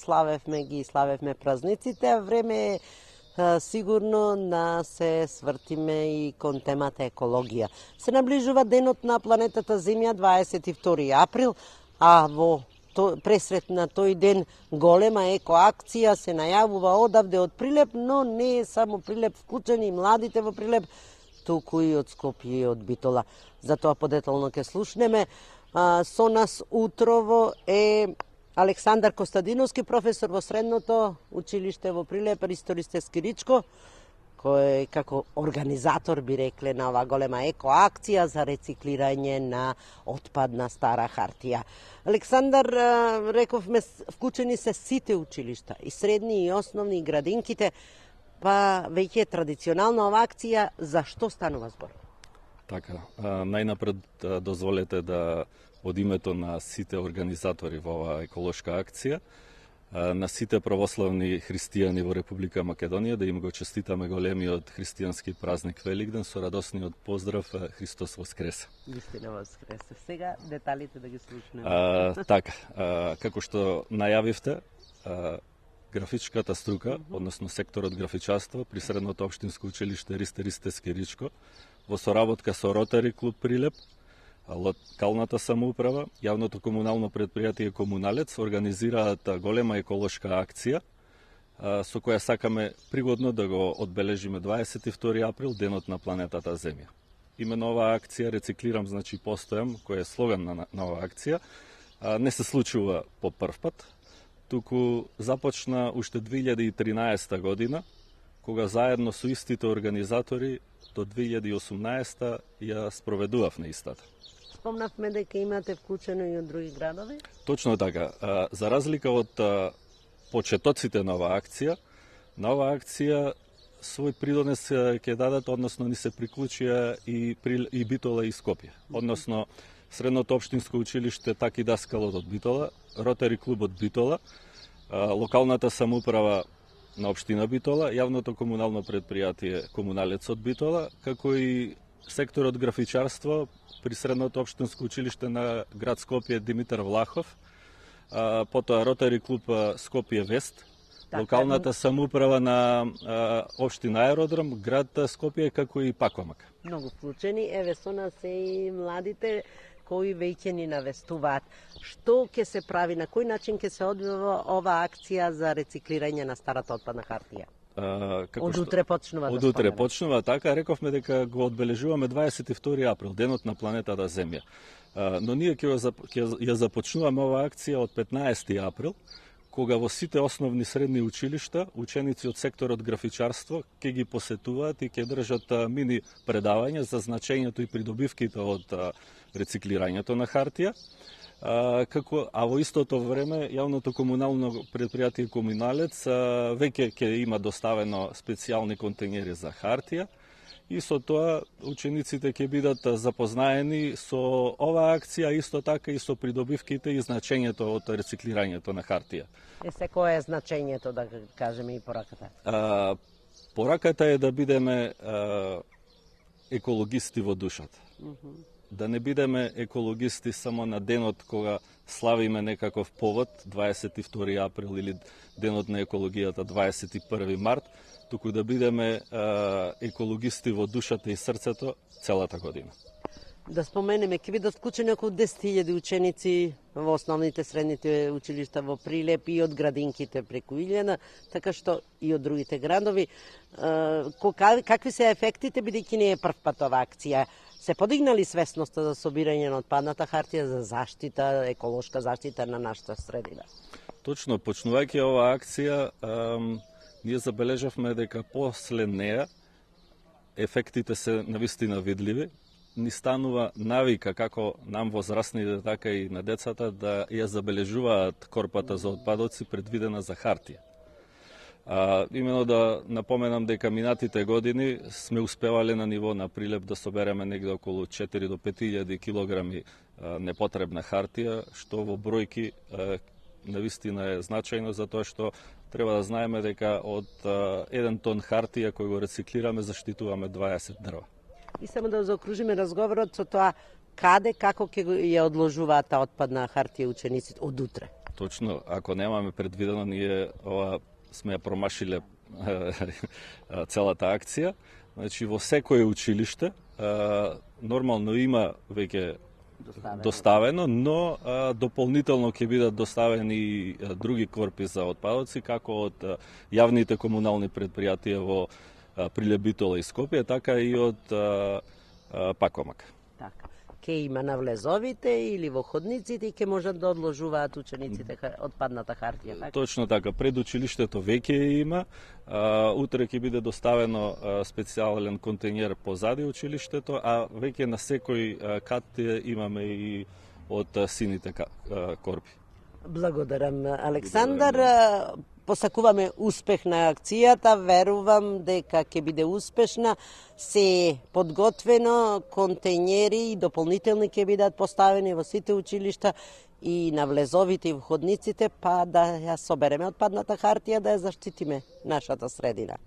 славевме празниците, а време е сигурно на се свртиме и кон темата екологија. Се наближува денот на планетата Земја 22 април, а во пресрет на тој ден голема екоакција се најавува одавде од Прилеп, но не е само Прилеп вклучени и младите во Прилеп, туку и од Скопје и од Битола. Затоа подетално ќе слушнеме. Со нас утрово е Александар Костадиновски, професор во средното училиште во Прилеп, Ристо Ристевски Ричко, кој како организатор би рекле на ова голема екоакција за рециклирање на отпадна стара хартија. Александар, рековме, вклучени се сите училишта, и средни, и основни, и градинките, па веќе е традиционална ова акција. За што станува збор? Така, најнапред дозволете да од името на сите организатори во оваа еколошка акција, на сите православни христијани во Република Македонија да им го честитаме големиот христијански празник Великден со радосниот поздрав Христос воскресе. Вистина воскресе. Сега деталите да ги слушнеме. Така, како што најавивте, графичката струка, односно секторот графичарство при Средното општинско училиште Ристо Ристевски Ричко, во соработка со Ротари клуб Прилеп, локалната самоуправа, јавното комунално предпријатие Комуналец организираат голема еколошка акција со која сакаме пригодно да го одбележиме 22 април, денот на планетата Земја. Именно оваа акција рециклирам, значи постојам, кој е слоган на оваа акција, не се случува по прв пат, туку започна уште 2013 година, кога заедно со истите организатори до 2018 ја спроведувавме истата. Спомнавме дека имате вклучено и од други градови? Точно така. За разлика од почетоците на оваа акција, свој придонес ќе дадат, односно ни се приклучија и Битола и Скопје. Односно, Средното општинско училиште Таки Даскалот од Битола, Ротари клуб од Битола, локалната самоуправа на општина Битола, јавното комунално предпријатие Комуналец од Битола, како и секторот графичарство при Средното општинско училиште на град Скопје Димитар Влахов, потоа Ротари клуб Скопје Вест, локалната самоуправа на општина Аеродром, град Скопје, како и Пакомак. Многу вклучени, еве со нас се и младите кои веќе ни навестуваат. Што ќе се прави, на кој начин ќе се одвива ова акција за рециклирање на старата отпадна хартија? Од утре почнува. Од утре почнува, така, рековме дека го одбележуваме 22 април, денот на планетата Земја. Но ние ќе ја започнуваме оваа акција од 15 април, кога во сите основни средни училишта, ученици од секторот графичарство ќе ги посетуваат и ќе држат мини предавања за значењето и придобивките од рециклирањето на хартија. А во истото време јавното комунално предпријатие Комуналец веќе ќе има доставено специјални контейнери за хартија и со тоа учениците ќе бидат запознаени со оваа акција, исто така и со придобивките и значењето од рециклирањето на хартија. Кој е значењето, да кажеме, и пораката? Пораката е да бидеме екологисти во душата. Да не бидеме екологисти само на денот кога славиме некаков повод, 22 април или денот на екологијата 21 март, туку да бидеме екологисти во душата и срцето целата година. Да споменеме, ќе бидат вклучени околу 10.000 ученици во основните средните училишта во Прилеп и од градинките преку Илјана, така што и од другите градови. Какви се ефектите, бидејќи не е прв пат ова акција? Се подигнали свесноста за собирање на отпадната хартија, за заштита, еколошка заштита на нашата средина? Точно, почнувајќи оваа акција, ние забележавме дека после неа ефектите се навистина видливи. Ни станува навика како нам возрастните, така и на децата да ја забележуваат корпата за отпадоци предвидена за хартија. Имено да напоменам дека минатите години сме успевале на ниво на Прилеп да собереме негде околу 4 до 5.000 килограми непотребна хартија, што во бројки навистина е значајно, затоа што треба да знаеме дека од 1 тон хартија кој го рециклираме заштитуваме 20 дрва. И само да заокружиме разговорот со тоа, каде, како ќе ја одложуваат таа отпадна хартија учениците од утре? Точно, ако немаме предвидено, ние ова сме ја промашиле целата акција. Значи, во секое училиште нормално има веќе доставено, но дополнително ќе бидат доставени и други корпи за отпадоци, како од јавните комунални предпријатија во Прилеп-Битола и Скопје, така и од Пакомак. Така. Ке има на влезовите или во ходниците и ке можат да одложуваат учениците отпадната хартија, така? Точно така, пред училиштето веќе има, утре ќе биде доставено специјален контејнер позади училиштето, а веќе на секој кат имаме и од сините корпи. Благодарам, Александар. Посакуваме успех на акцијата, верувам дека ќе биде успешна. Се подготвено, контејнери и дополнителни ќе бидат поставени во сите училишта и на влезовите и входниците, па да ја собереме отпадната хартија, да ја заштитиме нашата средина.